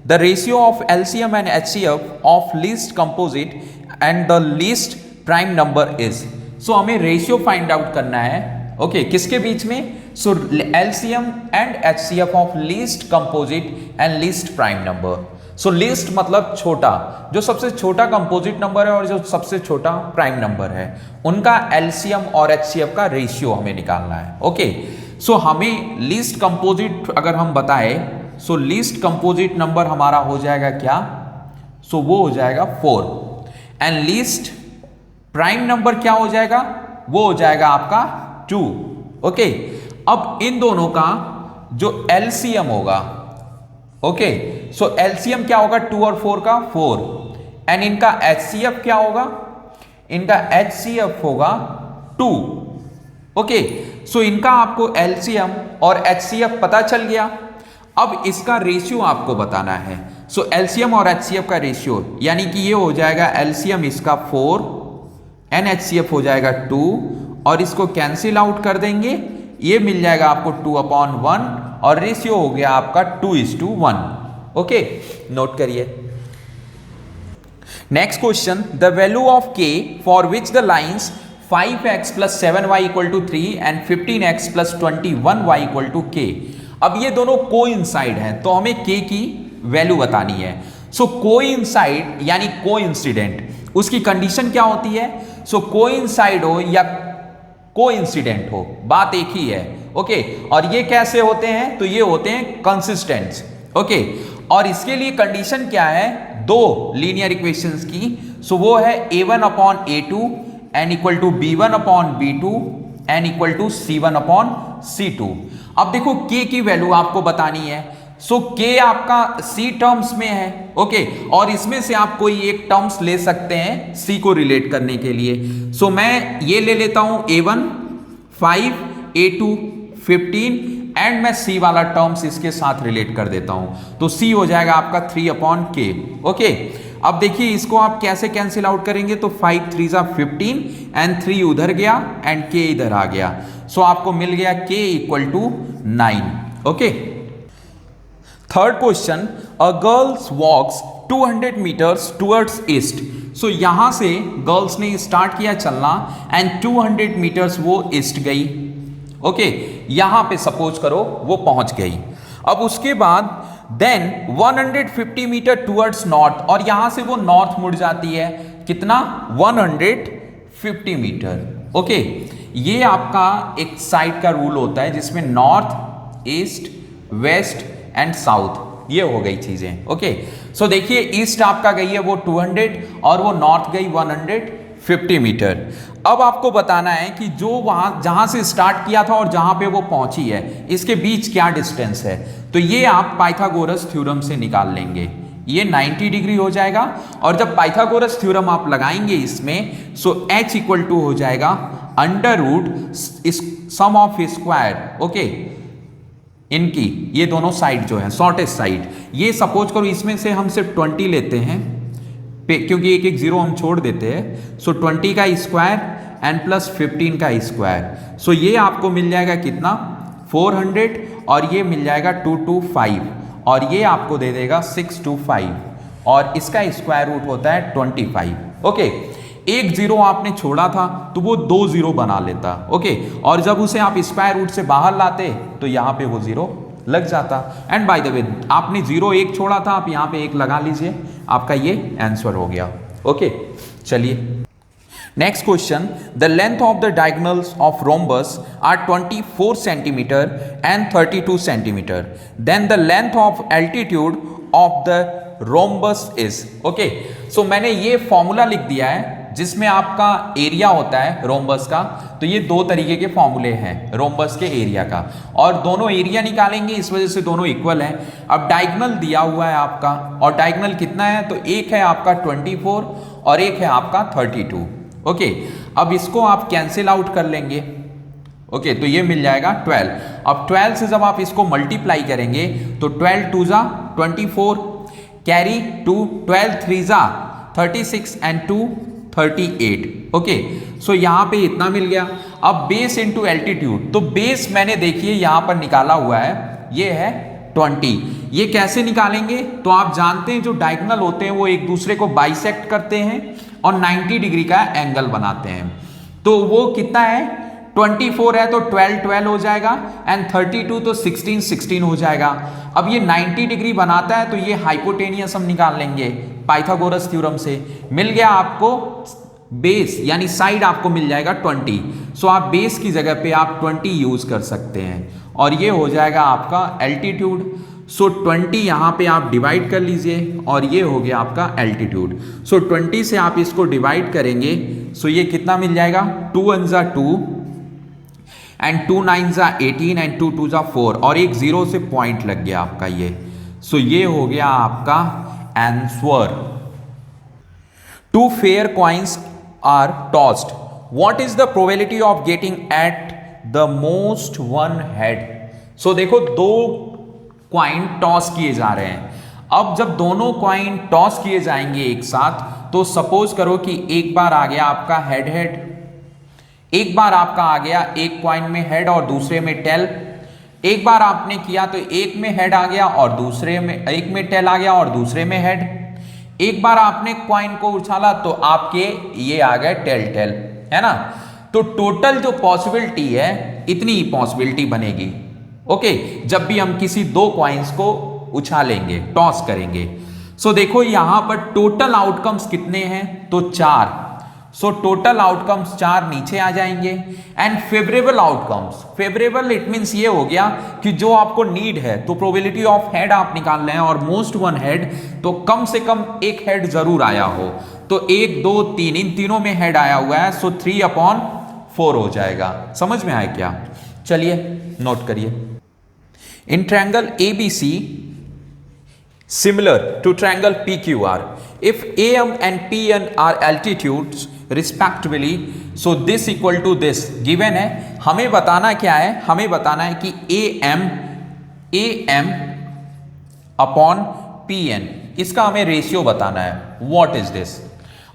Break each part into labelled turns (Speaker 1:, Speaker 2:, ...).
Speaker 1: The ratio of LCM and HCF of least composite and the least prime number is. So हमें ratio find out करना है, okay, किसके बीच में? So LCM and HCF of least composite and least prime number. So least मतलब छोटा, जो सबसे छोटा कंपोजिट नंबर है और जो सबसे छोटा प्राइम नंबर है, उनका एलसीएम और एचसीएफ का रेशियो हमें निकालना है। ओके, सो हमें लीस्ट कंपोजिट अगर हम बताए, सो लीस्ट कंपोजिट नंबर हमारा हो जाएगा क्या? सो वो हो जाएगा 4 एंड लीस्ट प्राइम नंबर क्या हो जाएगा? वो हो जाएगा आपका 2। ओके, अब इन दोनों का जो एलसीएम होगा, ओके, सो एलसीएम क्या होगा 2 और 4 का? 4 एंड इनका एचसीएफ क्या होगा? इनका एचसीएफ होगा 2। ओके, सो इनका आपको एलसीएम और एचसीएफ पता चल गया। अब इसका रेशियो आपको बताना है। सो एलसीएम और एचसीएफ का रेशियो यानी कि ये हो जाएगा एलसीएम इसका 4 एंड एचसीएफ हो जाएगा 2 और इसको कैंसिल आउट कर देंगे, ये मिल जाएगा आपको 2/1 और रेशियो हो गया आपका 2:1। ओके, नोट करिए। Next question, the value of k for which the lines 5x + 7y = 3 and 15x + 21y = k। अब ये दोनों कोइंसाइड हैं तो हमें k की वैल्यू बतानी है। सो कोइंसाइड यानी कोइंसिडेंट, उसकी कंडीशन क्या होती है? सो कोइंसाइड हो या कोइंसिडेंट हो, बात एक ही है। ओके, और ये कैसे होते हैं? तो ये होते हैं कंसिस्टेंट। ओके, और इसके लिए कंडीशन क्या है? दो लीनियर इक्वेशंस की। सो वो है a1/a2 n = b1/b2 n = c1/c2। अब देखो k की वैल्यू आपको बतानी है। सो k आपका c टर्म्स में है, ओके, और इसमें से आप कोई एक टर्म्स ले सकते हैं c को रिलेट करने के लिए। सो मैं ये ले लेता हूं a1 5, a2 15 एंड मैं c वाला टर्म्स इसके साथ रिलेट कर देता हूं, तो c हो जाएगा आपका 3/k। ओके, अब देखिए इसको आप कैसे कैंसिल आउट करेंगे? तो 5 3 15 एंड 3 उधर गया एंड k इधर आ गया। सो आपको मिल गया k = 9। ओके, थर्ड क्वेश्चन, अ गर्ल्स वॉक्स 200 मीटर्स टुवर्ड्स ईस्ट। सो यहां से गर्ल्स ने स्टार्ट किया चलना एंड 200 मीटर्स वो ईस्ट गई। ओके, यहां पे सपोज करो वो पहुंच गई। अब उसके बाद देन 150 मीटर टुवर्ड्स नॉर्थ, और यहां से वो नॉर्थ मुड़ जाती है। कितना? 150 मीटर। ओके, ये आपका एक साइड का रूल होता है जिसमें north, east, west and south, ये हो गई चीजें। ओके, सो देखिए ईस्ट आपका गई है वो 200 और वो नॉर्थ गई 150 मीटर। अब आपको बताना है कि जो वहां जहां से स्टार्ट किया था और जहां पे वो पहुंची है, इसके बीच क्या डिस्टेंस है। तो ये आप पाइथागोरस थ्योरम से निकाल लेंगे। ये 90 डिग्री हो जाएगा, और जब पाइथागोरस थ्योरम आप लगाएंगे इसमें, सो h = हो जाएगा √ सम ऑफ स्क्वायर। ओके, इनकी ये दोनों साइड जो है शॉर्टेस्ट साइड, ये सपोज करो इसमें से हम सिर्फ 20 लेते हैं क्योंकि एक एक जीरो हम छोड़ देते हैं। सो 20 का स्क्वायर एंड प्लस 15 का स्क्वायर। सो ये आपको मिल जाएगा कितना? 400, और ये मिल जाएगा 225, और ये आपको दे देगा 625, और इसका स्क्वायर रूट होता है 25। ओके, एक जीरो आपने छोड़ा था तो वो 2 जीरो बना लेता। ओके, और जब उसे आप स्क्वायर रूट से बाहर लाते तो यहाँ पे वो जीरो लग जाता। एंड बाय द वे आपने 0 1 छोड़ा था, आप यहाँ पे 1 लगा लीजिए, आपका ये आंसर हो गया। ओके, चलिए next question, the length of the diagonals of rhombus are 24 centimetre and 32 centimetre, then the length of altitude of the rhombus is. Okay, so मैंने ये फॉर्मूला लिख दिया है जिसमें आपका एरिया होता है रोम्बस का। तो ये 2 तरीके के फॉर्मूले हैं रोम्बस के एरिया का, और दोनों एरिया निकालेंगे, इस वजह से दोनों इक्वल हैं। अब डायगोनल दिया हुआ है आपका, और डायगोनल कितना है? तो एक है आपका 24 और एक है आपका 32। ओके, अब इसको आप कैंसिल आउट कर लेंगे। ओके, तो ये मिल जाएगा 12। अब 12 से जब आप इसको मल्टीप्लाई करेंगे तो 12 2 जा 24, कैरी 2, 12 3 जा 36 एंड 2 38। ओके, सो यहां पे इतना मिल गया। अब बेस इंटू एल्टीट्यूड, तो बेस मैंने देखिए यहां पर निकाला हुआ है, ये है 20, ये कैसे निकालेंगे? तो आप जानते हैं जो डायगोनल होते हैं वो एक दूसरे को बाइसेक्ट करते हैं और 90 डिग्री का एंगल बनाते हैं। तो वो कितना है? 24 है तो 12 12 हो जाएगा एंड 32 तो 16 16 हो जाएगा। अब ये 90 डिग्री बनाता है तो ये हाइपोटेनियस हम निकाल लेंगे पाइथागोरस थ्योरम से। मिल गया आपको बेस यानी साइड आपको मिल जाएगा 20। सो आप बेस की जगह पे आप 20 यूज कर सकते हैं और ये हो जाएगा आपका एल्टीट्यूड। सो 20 यहाँ पे आप डिवाइड कर लीजिए और ये हो गया आपका एल्टीट्यूड। सो 20 से आप इसको डिवाइड करेंगे सो ये कितना मिल जाएगा? 2 1 जा 2 एंड 2 9 जा 18 एंड 2 2 जा 4 और एक जीरो से पॉइंट लग गया आपका ये। सो ये हो गया आपका answer. 2 fair coins are tossed. What is the probability of getting at the most one head? So देखो दो क्वाइन टॉस किए जा रहे हैं। अब जब दोनों क्वाइन टॉस किए जाएंगे एक साथ तो सपोज करो कि एक बार आ गया आपका हेड हेड, एक बार आपका आ गया एक क्वाइन में हेड और दूसरे में टेल, एक बार आपने किया तो एक में हेड आ गया और दूसरे में एक में टेल आ गया और दूसरे में हेड, एक बार आपने क्वाइन को उछाला तो आपके ये आ गए टेल टेल, है ना। तो टोटल जो पॉसिबिलिटी है इतनी ही पॉसिबिलिटी बनेगी। ओके, जब भी हम किसी दो क्वाइंस को उछालेंगे टॉस करेंगे। सो देखो यहां पर टोटल आउटकम्स कितने हैं? तो 4। सो टोटल आउटकम्स 4 नीचे आ जाएंगे and favourable outcomes, favourable it means ये हो गया कि जो आपको नीड है तो प्रोबेबिलिटी ऑफ हेड आप निकाल रहे हैं और मोस्ट वन हेड तो कम से कम एक हेड जरूर आया हो। तो 1 2 3 इन तीनों में हेड आया हुआ है सो 3/4 हो जाएगा। समझ में आया क्या? चलिए नोट करिए। इन triangle ABC similar to triangle PQR, if AM and PN are altitudes respectively, so this equal to this given है। हमें बताना क्या है? हमें बताना है कि AM अपॉन PN इसका हमें रेशियो बताना है। What is this?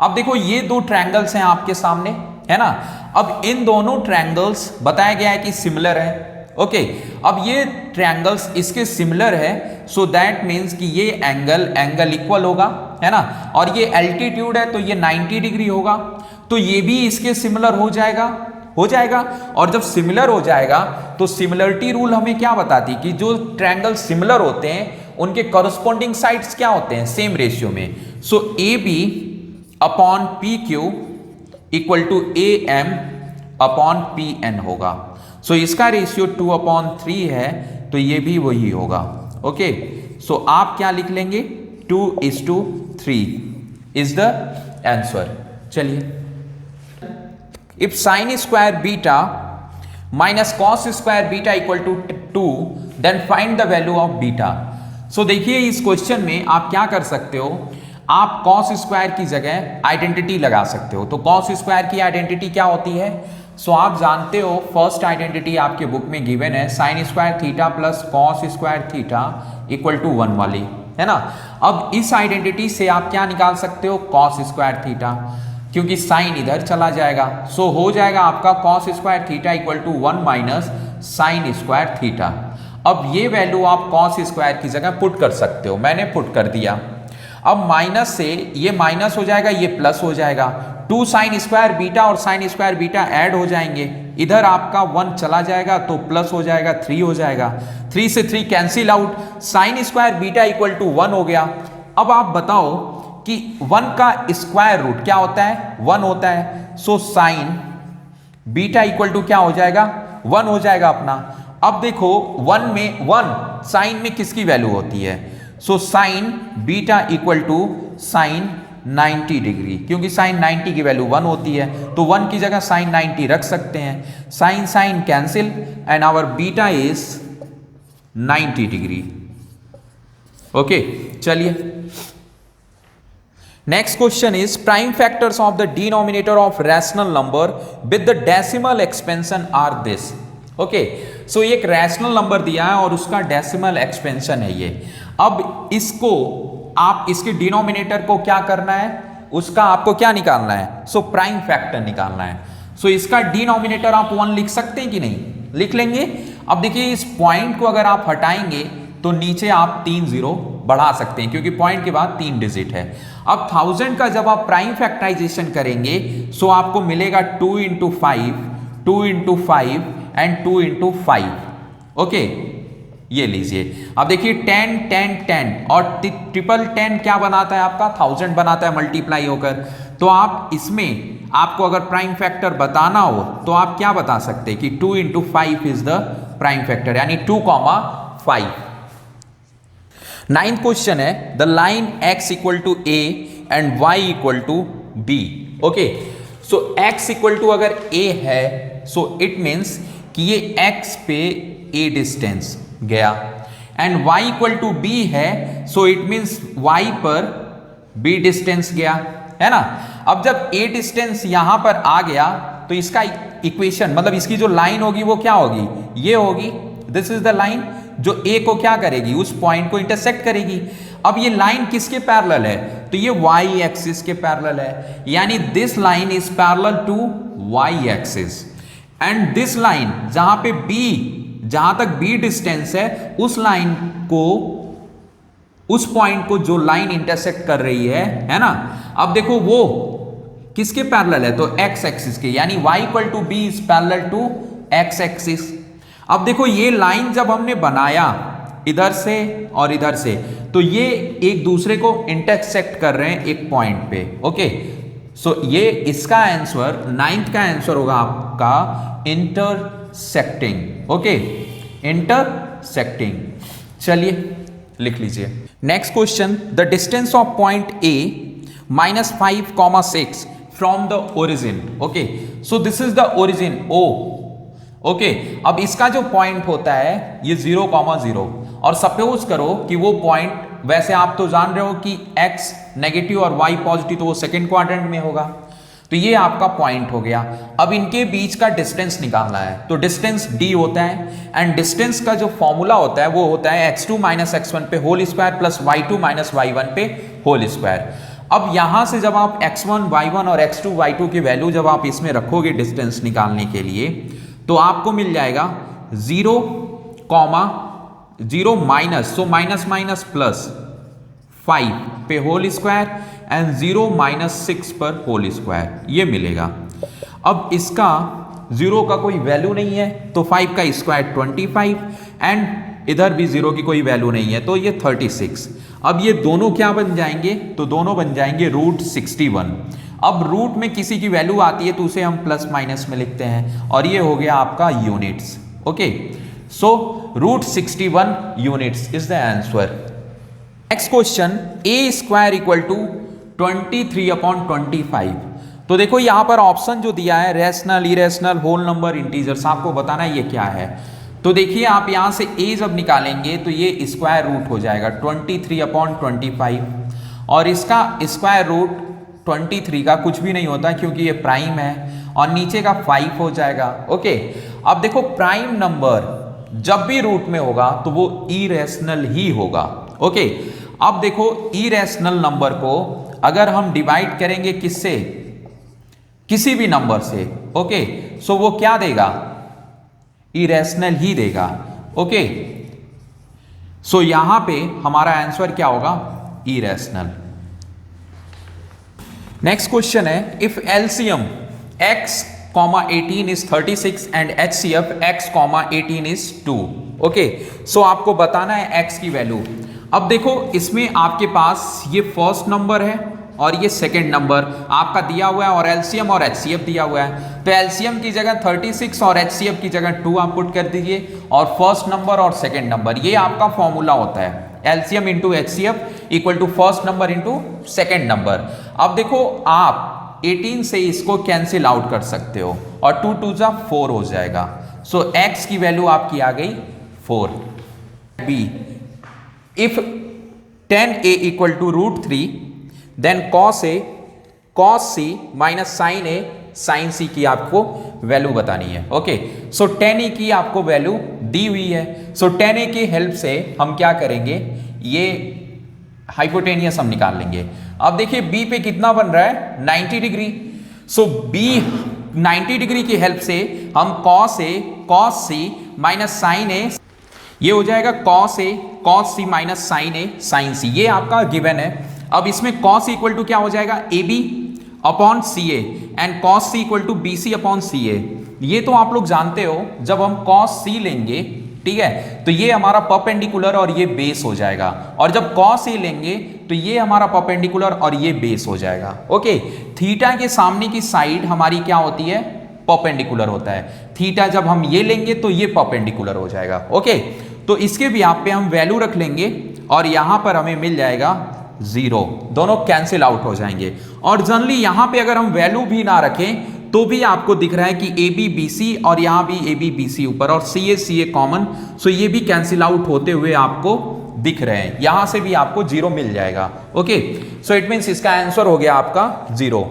Speaker 1: अब देखो ये दो ट्रायंगल्स हैं आपके सामने, है ना। अब इन दोनों ट्रायंगल्स बताया गया है कि सिमिलर है। ओके, अब ये ट्रायंगल्स इसके सिमिलर है सो दैट मीन्स कि ये एंगल इक्वल होगा, है ना। और ये एल्टीट्यूड है तो ये 90 डिग्री होगा तो ये भी इसके सिमिलर हो जाएगा। और जब सिमिलर हो जाएगा तो सिमिलरिटी रूल हमें क्या बताती कि जो ट्रायंगल सिमिलर होते हैं उनके कॉरस्पॉन्डिंग साइड्स क्या होते हैं? सेम रेशियो में। So AB upon PQ equal to AM upon PN होगा। सो इसका रेशियो 2/3 है तो ये भी वही होगा। ओके, सो आप क्या लिख लेंगे? 2:3 इज द आंसर। चलिए, if sine square beta minus cos square beta equal to 2 then find the value of beta. So देखिए इस क्वेश्चन में आप क्या कर सकते हो, आप कॉस स्क्वायर की जगह आइडेंटिटी लगा सकते हो। तो कॉस स्क्वायर की आइडेंटिटी क्या होती है? सो आप जानते हो फर्स्ट आइडेंटिटी आपके बुक में गिवन है sine square theta plus cos square theta equal to 1 वाली, है ना। अब इस आइडेंटिटी से आप क्या निकाल सकते हो? कॉस स्क्वायर थीटा, क्योंकि साइन इधर चला जाएगा। सो हो जाएगा आपका cos square theta equal to 1 minus sine square theta. अब ये वैल्यू आप कॉस स्क्वायर की जगह पुट कर सकते हो, मैंने पुट कर दिया। अब माइनस से ये माइनस हो जाएगा, ये प्लस हो जाएगा। 2 साइन स्क्वायर बीटा और साइन स्क्वायर बीटा ऐड हो जाएंगे, इधर आपका 1 चला जाएगा तो प्लस हो जाएगा, 3 हो जाएगा। 3 से 3 cancel out, sine square beta equal to 1 हो गया। अब आप बताओ कि 1 का स्क्वायर रूट क्या होता है? 1 होता है। So sine beta equal to क्या हो जाएगा? 1 हो जाएगा अपना। अब देखो 1 साइन में किसकी वैल्यू होती है? So sine beta equal to sine 90 degree, क्योंकि साइन 90 की वैल्यू 1 होती है तो 1 की जगह साइन 90 रख सकते हैं। Sine sine cancel and our beta is 90 degree. Okay, चलिए next question is prime factors of the denominator of rational number with the decimal expansion are this. Okay, so एक रैशनल नंबर दिया है और उसका decimal expansion है ये। अब इसको आप इसके डिनोमिनेटर को क्या करना है? उसका आपको क्या निकालना है? सो प्राइम फैक्टर निकालना है। सो इसका डिनोमिनेटर आप 1 लिख सकते हैं कि नहीं? लिख लेंगे। अब देखिए इस पॉइंट को अगर आप हटाएंगे तो नीचे आप 3 जीरो बढ़ा सकते हैं क्योंकि पॉइंट के बाद 3 डिजिट है। अब 1000 का जब आप प्राइम फैक्टराइजेशन करेंगे सो आपको मिलेगा 2 into 5, 2 into 5 and 2 into 5। Okay, ये लीजिए। अब देखिए 10 10 10 और ट्रिपल 10 क्या बनाता है आपका 1000 बनाता है मल्टीप्लाई होकर। तो आप इसमें आपको अगर प्राइम फैक्टर बताना हो तो आप क्या बता सकते हैं कि 2 into 5 is the prime factor, यानी 2,5। 9th क्वेश्चन है the line x equal to a and y equal to b। Okay, so x equal to अगर a है सो इट मीन्स कि ये x पे a डिस्टेंस गया and y equal to b है so it means y पर b distance गया, है ना। अब जब a डिस्टेंस यहां पर आ गया तो इसका इक्वेशन मतलब इसकी जो लाइन होगी वो क्या होगी, ये होगी। दिस इज द लाइन जो a को क्या करेगी, उस पॉइंट को इंटरसेक्ट करेगी। अब ये लाइन किसके पैरेलल है, तो ये y एक्सिस के पैरेलल है, यानी this line is parallel to y axis and this line जहां पे b, जहां तक b डिस्टेंस है उस लाइन को, उस पॉइंट को जो लाइन इंटरसेक्ट कर रही है ना। अब देखो वो किसके पैरेलल है, तो x एक्सिस के, यानी y equal to b is parallel to x axis. अब देखो ये लाइन जब हमने बनाया इधर से और इधर से तो ये एक दूसरे को इंटरसेक्ट कर रहे हैं एक पॉइंट पे। ओके, सो ये इसका आंसर 9th का आंसर होगा आपका इंटरसेक्टिंग। Okay, intersecting. चलिए लिख लीजिए। Next question the distance of point A -5,6 from the origin. Okay, so this is the origin O। Okay, अब इसका जो पॉइंट होता है ये 0,0 और सपोज करो कि वो पॉइंट, वैसे आप तो जान रहे हो कि x नेगेटिव और y पॉजिटिव, तो वो सेकंड क्वाड्रेंट में होगा। तो ये आपका पॉइंट हो गया। अब इनके बीच का डिस्टेंस निकालना है तो डिस्टेंस d होता है एंड डिस्टेंस का जो फॉर्मूला होता है वो होता है x2 - x1 पे whole square plus y2 - y1 पे होल स्क्वायर। अब यहां से जब आप x1 y1 और x2 y2 की वैल्यू जब आप इसमें रखोगे डिस्टेंस निकालने के लिए तो आपको मिल जाएगा 0, 0 minus, so minus minus plus 5 पे होल स्क्वायर एंड 0 - 6 पर होल स्क्वायर, ये मिलेगा। अब इसका 0 का कोई वैल्यू नहीं है तो 5 का स्क्वायर 25 एंड इधर भी 0 की कोई वैल्यू नहीं है तो ये 36। अब ये दोनों क्या बन जाएंगे, तो दोनों बन जाएंगे √61। अब रूट में किसी की वैल्यू आती है तो उसे हम प्लस माइनस में लिखते हैं और ये हो गया आपका units. Okay, so √61 units is the answer. Next question a² = 23/25। तो देखो यहां पर ऑप्शन जो दिया है rational, irrational, whole number, integers, आपको बताना है ये क्या है। तो देखिए आप यहां से a जब निकालेंगे तो ये स्क्वायर रूट हो जाएगा 23/25 और इसका स्क्वायर रूट 23 का कुछ भी नहीं होता क्योंकि ये प्राइम है और नीचे का 5 हो जाएगा। ओके, अब देखो प्राइम नंबर जब भी रूट में होगा तो वो इरेशनल ही होगा। ओके, अब देखो इरेशनल नंबर को अगर हम डिवाइड करेंगे किससे, किसी भी नंबर से, ओके, सो वो क्या देगा, इरेशनल ही देगा। ओके, सो यहां पे हमारा आंसर क्या होगा, इरेशनल। नेक्स्ट क्वेश्चन है if LCM x, 18 is 36 and HCF x, 18 is 2। Okay, so आपको बताना है x की वैल्यू। अब देखो इसमें आपके पास ये फर्स्ट नंबर है और ये सेकंड नंबर आपका दिया हुआ है और एलसीएम और HCF दिया हुआ है। तो एलसीएम की जगह 36 और HCF की जगह 2 आप पुट कर दीजिए और फर्स्ट नंबर और सेकंड नंबर, ये आपका फॉर्मूला होता है LCM into HCF equal to first number into second number. अब देखो आप 18 से इसको कैंसिल आउट कर सकते हो और 2 2 जा 4 हो जाएगा। सो x की वैल्यू आपकी आ गई 4। b if 10a = √3 then cos a cos c - sin a sin c की आपको वैल्यू बतानी है। ओके, सो 10a की आपको वैल्यू दी हुई है। सो 10a की हेल्प से हम क्या करेंगे, ये हाइपोटेनियस हम निकाल लेंगे। अब देखिए b पे कितना बन रहा है 90 डिग्री। सो b 90 डिग्री की हेल्प से हम cos a cos c - sin a, ये हो जाएगा cos A cos C minus sine A sine C, ये आपका गिवन है। अब इसमें cos इक्वल टू क्या हो जाएगा, AB upon C A and cos C equal to B C upon C A. ये तो आप लोग जानते हो, जब हम cos C लेंगे, ठीक है, तो ये हमारा परपेंडिकुलर और ये बेस हो जाएगा, और जब cos A लेंगे तो ये हमारा परपेंडिकुलर और ये बेस हो जाएगा। ओके, थीटा के सामने की साइड हमारी क्या होती है, परपेंडिकुलर होता है। थीटा जब हम ये लेंगे तो ये परपेंडिकुलर हो जाएगा। ओके, तो इसके भी आप पे हम वैल्यू रख लेंगे और यहां पर हमें मिल जाएगा 0, दोनों कैंसिल आउट हो जाएंगे। और जनरली यहां पे अगर हम वैल्यू भी ना रखें तो भी आपको दिख रहा है कि ए बी बी सी और यहां भी ए बी बी सी ऊपर और सी ए कॉमन, सो ये भी कैंसिल आउट होते हुए आपको दिख रहे हैं। यहां से भी आपको 0 मिल जाएगा। ओके, सो इट मींस इसका आंसर हो गया आपका 0।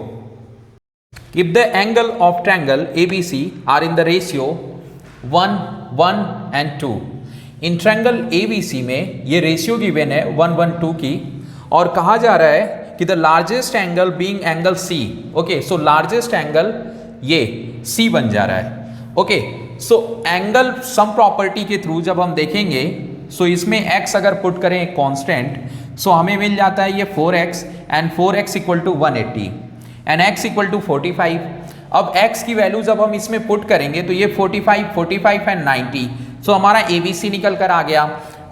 Speaker 1: If the angle of triangle ABC are in the ratio 1 1 and 2, इन ट्रायंगल ABC में ये रेशियो गिवन है 1 1 2 की, और कहा जा रहा है कि the largest angle being angle C। Okay, so largest angle ये C बन जा रहा है। Okay, so angle sum property के थ्रू जब हम देखेंगे, सो इसमें x अगर पुट करें कांस्टेंट, सो हमें मिल जाता है ये 4x and 4x equal to 180 and x equal to 45। अब x की वैल्यू जब हम इसमें पुट करेंगे तो ये 45 45 एंड 90, सो हमारा ABC निकल कर आ गया।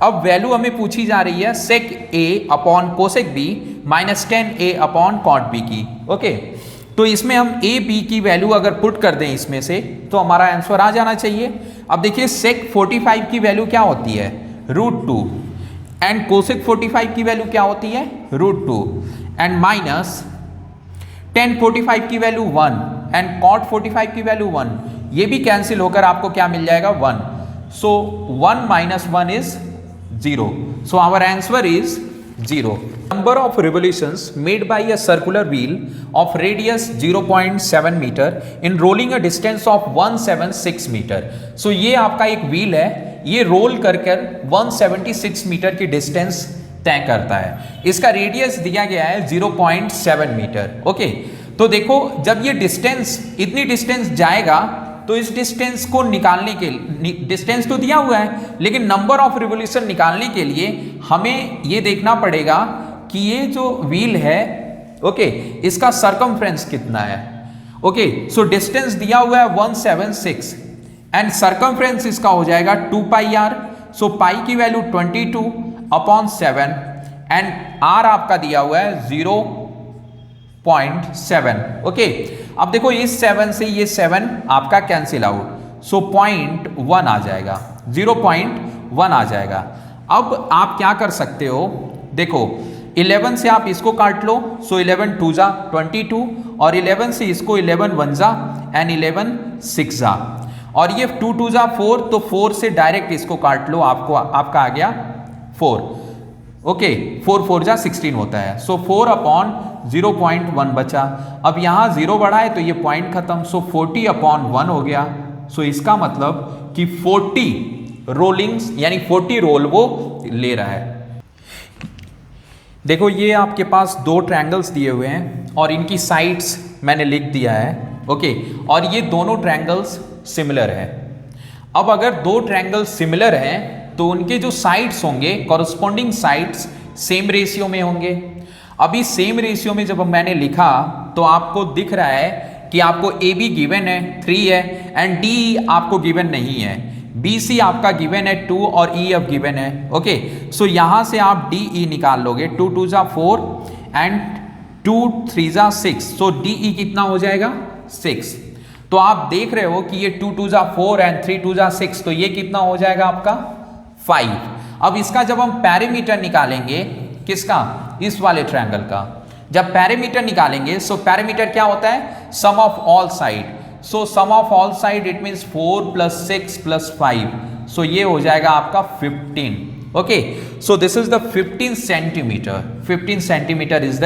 Speaker 1: अब वैल्यू हमें पूछी जा रही है sec A upon cosec B minus 10A upon cot B की। ओके, तो इसमें हम A B की वैल्यू अगर पुट कर दें इसमें से तो हमारा आंसर आ जाना चाहिए। अब देखिए sec 45 की वैल्यू क्या होती है, √2 एंड कोसेक 45 की वैल्यू क्या होती है, √2 एंड माइनस tan 45 की वैल्यू 1 एंड cot 45 की वैल्यू 1, ये भी कैंसिल होकर आपको क्या मिल जाएगा 1। सो 1 minus 1 is 0, so our answer is 0. Number of revolutions made by a circular wheel of radius 0.7 meter in rolling a distance of 176 meter. So ये आपका एक व्हील है, ये रोल कर 176 मीटर की डिस्टेंस तय करता है। इसका रेडियस दिया गया है 0.7 मीटर। ओके, तो देखो जब ये डिस्टेंस इतनी डिस्टेंस जाएगा तो इस डिस्टेंस को निकालने के लिए, डिस्टेंस तो दिया हुआ है लेकिन नंबर ऑफ रिवोल्यूशन निकालने के लिए हमें ये देखना पड़ेगा कि ये जो व्हील है, ओके, इसका सरकमफ्रेंस कितना है। ओके, सो डिस्टेंस दिया हुआ है 176 एंड सरकमफ्रेंस इसका हो जाएगा 2 पाई r, सो पाई की वैल्यू 22 अपॉन 7 एंड r आपका दिया हुआ है 0.7। ओके, अब देखो इस 7 से ये 7 आपका कैंसिल आउट, सो 0.1 आ जाएगा, 0.1 आ जाएगा। अब आप क्या कर सकते हो, देखो 11 से आप इसको काट लो, सो 11 2 जा 22 और 11 से इसको 11 1 जा एंड 11 6 जा, और ये 2 2 जा 4, तो 4 से डायरेक्ट इसको काट लो, आपको आपका आ गया 4। ओके, 4 4 जा 16 होता है, सो 4 अपॉन 0.1 बचा। अब यहाँ 0 बढ़ा है तो ये पॉइंट खत्म, सो 40 अपॉन 1 हो गया। सो इसका मतलब कि 40 रोलिंग्स यानी 40 रोल वो ले रहा है। देखो ये आपके पास 2 ट्रायंगल्स दिए हुए हैं और इनकी साइड्स मैंने लिख दिया है। ओके, और ये दोनों ट्रायंगल्स सिमिलर है। अब अगर 2 ट्रायंगल्स सिमिलर हैं तो उनके जो साइड्स होंगे, कॉरस्पॉन्डिंग साइड्स सेम रेशियो में होंगे। अभी सेम रेशियो में जब मैंने लिखा तो आपको दिख रहा है कि आपको ए बी गिवन है 3 है एंड डी आपको गिवन नहीं है, बी सी आपका गिवन है 2 और ई एफ गिवन है। ओके, सो यहां से आप डी ई निकाल लोगे, 2 2 जा 4 एंड 2 3 जा 6, सो डी ई कितना हो जाएगा 6। तो आप देख रहे हो कि ये 2 2 जा 4 एंड 3 2 जा 6, तो ये कितना हो जाएगा आपका 5। अब इसका जब हम पैरामीटर निकालेंगे, किसका, इस वाले ट्रायंगल का, जब पैरामीटर निकालेंगे, सो पैरामीटर क्या होता है, sum of all side. So sum of all side it means 4 + 6 + 5, so ये हो जाएगा आपका 15। Okay, so this is the 15 centimetre, 15 centimetre is the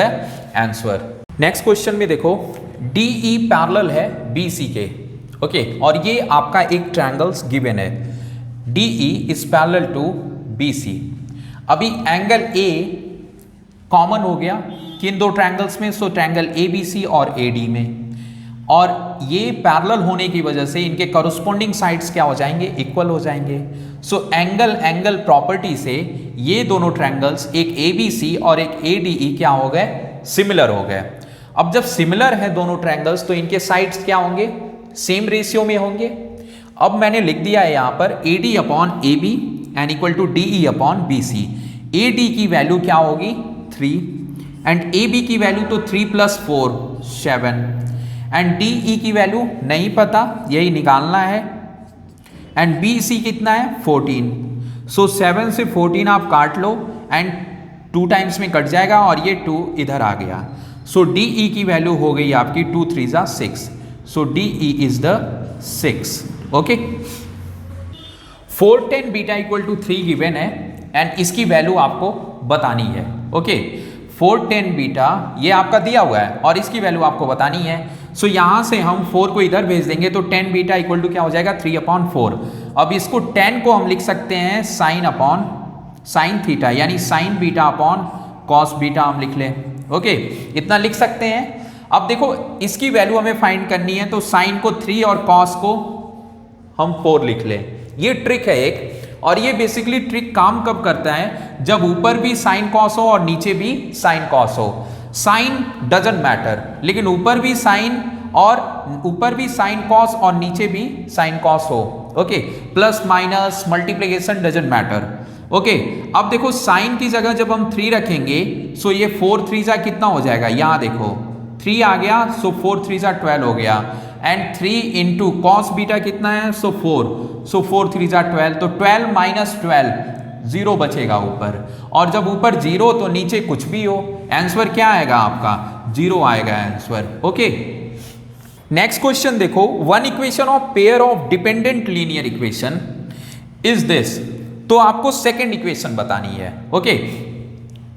Speaker 1: answer. Next question में देखो DE पैरेलल है BC के। ओके, और ये आपका एक ट्रायंगल्स गिवन है, DE is parallel to BC। अभी एंगल A कॉमन हो गया किन 2 ट्रायंगल्स में, सो ट्रायंगल ABC और AD में, और ये पैरेलल होने की वजह से इनके कॉरस्पॉन्डिंग साइड्स क्या हो जाएंगे, इक्वल हो जाएंगे। सो एंगल प्रॉपर्टी से ये दोनों ट्रायंगल्स, एक ABC और एक ADE क्या हो गए, सिमिलर हो गए। अब जब सिमिलर है दोनों ट्रायंगल्स तो इनके साइड्स क्या होंगे, सेम रेशियो में होंगे। अब मैंने लिख दिया है यहां पर AD upon AB and equal to DE upon BC। AD की वैल्यू क्या होगी 3 एंड AB की वैल्यू तो 3 + 4 7 एंड DE की वैल्यू नहीं पता, यही निकालना है एंड BC कितना है 14। सो 7 से 14 आप काट लो एंड 2 टाइम्स में कट जाएगा और ये 2 इधर आ गया। सो DE की वैल्यू हो गई आपकी 2 3 = 6। So DE is the 6। Okay, 4 tan beta equal to 3 given है एंड इसकी वैल्यू आपको बतानी है। ओके, 4 tan बीटा ये आपका दिया हुआ है और इसकी वैल्यू आपको बतानी है। सो यहां से हम 4 को इधर भेज देंगे तो tan बीटा इक्वल टू क्या हो जाएगा 3/4। अब इसको tan को हम लिख सकते हैं sin थीटा, यानी sin beta upon cos beta हम लिख लें। ओके, इतना लिख सकते हैं। अब देखो इसकी वैल्यू हमें फाइंड करनी है तो sin को 3 और cos को हम 4 लिख लें। ये ट्रिक है एक, और ये बेसिकली ट्रिक काम कब करता है, जब ऊपर भी sin cos हो और नीचे भी sin cos हो। साइन डजंट मैटर, लेकिन ऊपर भी sin cos और नीचे भी sin cos हो। Okay, plus minus multiplication doesn't matter. Okay, अब देखो साइन की जगह जब हम 3 रखेंगे सो ये 4 3 जा कितना हो जाएगा, यहां देखो 3 आ गया, सो 4 3 जा 12 हो गया एंड 3 इंटू कॉस बीटा कितना है, सो 4, सो 4 3 जा 12, तो 12 - 12 0 बचेगा ऊपर, और जब ऊपर 0 तो नीचे कुछ भी हो, आंसर क्या आएगा आपका 0 आएगा आंसर। ओके, नेक्स्ट क्वेश्चन देखो, one equation of pair of dependent linear equation is this. तो आपको सेकेंड इक्वेशन बतानी है। ओके,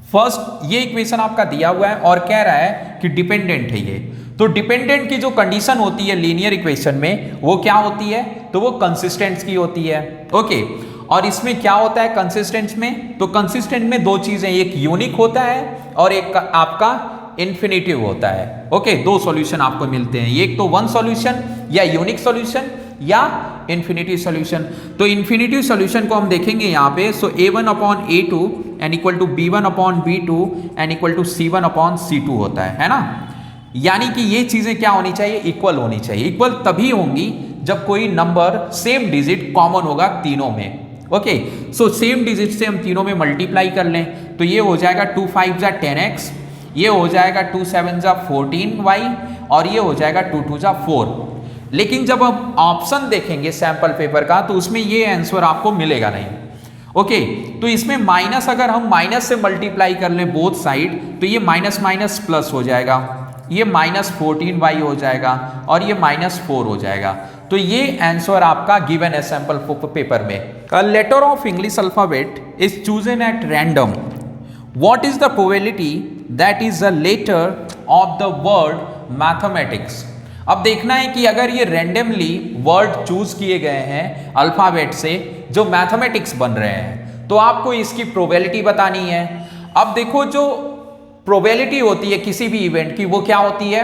Speaker 1: फर्स्ट ये इक्वेशन आपका दिया हुआ है और कह रहा है कि डिपेंडेंट है ये। तो डिपेंडेंट की जो कंडीशन होती है लीनियर इक्वेशन में वो क्या होती है, तो वो कंसिस्टेंट की होती है। ओके, और इसमें क्या होता है कंसिस्टेंट में, तो कंसिस्टेंट में 2 चीजें, एक यूनिक होता है और एक आपका इन्फिनिटिव होता है। ओके, 2 सॉल्यूशन आपको मिलते हैं, एक तो वन सॉल्यूशन या यूनिक सॉल्यूशन या इन्फिनिटिव सॉल्यूशन। तो इन्फिनिटिव सॉल्यूशन को हम देखेंगे यहाँ पे, so A1 upon A2 and equal to B1 upon B2 and equal to C1 upon C2 होता है ना। यानी कि ये चीजें क्या होनी चाहिए, इक्वल होनी चाहिए। इक्वल तभी होंगी जब कोई नंबर सेम डिजिट कॉमन होगा तीनों में। ओके, सो सेम डिजिट से हम तीनों में मल्टीप्लाई कर लें तो ये हो जाएगा 2 5 = 10x, ये हो जाएगा 2 7 = 14y और ये हो जाएगा 2 2 = 4। लेकिन जब हम ऑप्शन देखेंगे सैंपल पेपर का तो उसमें ये आंसर आपको मिलेगा नहीं। ओके, तो इसमें माइनस, अगर हम माइनस से मल्टीप्लाई कर लें बोथ साइड तो ये माइनस माइनस प्लस हो जाएगा, ये -14y हो जाएगा और ये -4 हो जाएगा। तो ये आंसर आपका गिवन है सैंपल पेपर में। A letter of English alphabet is chosen at random, what is the probability that is the letter of the word mathematics. अब देखना है कि अगर ये रैंडमली वर्ड चूज किए गए हैं अल्फाबेट से जो मैथमेटिक्स बन रहे हैं, तो आपको इसकी प्रोबेबिलिटी बतानी है। अब देखो जो प्रोबेबिलिटी होती है किसी भी इवेंट की वो क्या होती है,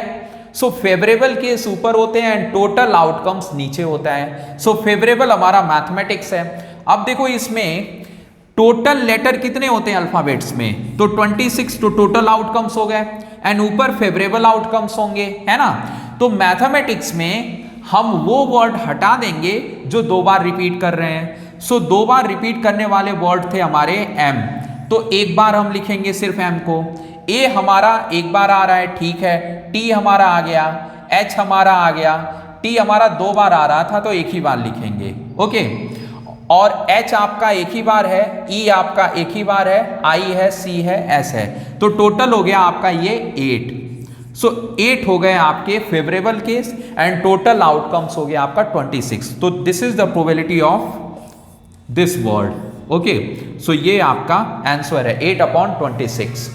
Speaker 1: सो फेवरेबल केस ऊपर होते हैं एंड टोटल आउटकम्स नीचे होता है। सो फेवरेबल हमारा मैथमेटिक्स है। अब देखो इसमें टोटल लेटर कितने होते हैं अल्फाबेट्स में, तो 26 तो टोटल आउटकम्स हो गए एंड ऊपर फेवरेबल आउटकम्स होंगे, है ना। तो मैथमेटिक्स में हम वो वर्ड हटा देंगे जो 2 बार रिपीट कर रहे हैं। सो 2 बार रिपीट करने वाले वर्ड थे हमारे m, तो 1 बार हम लिखेंगे सिर्फ m को। a हमारा 1 बार आ रहा है, ठीक है, t हमारा आ गया, h हमारा आ गया, t हमारा 2 बार आ रहा था तो 1 ही बार लिखेंगे। ओके, और h आपका 1 ही बार है, e आपका 1 ही बार है, i है, c है, s है, तो टोटल हो गया आपका ये 8। सो 8 हो गए आपके favourable case and total outcomes हो गया आपका 26। तो this is the probability of this word. Okay, so ये आपका आंसर है 8/26।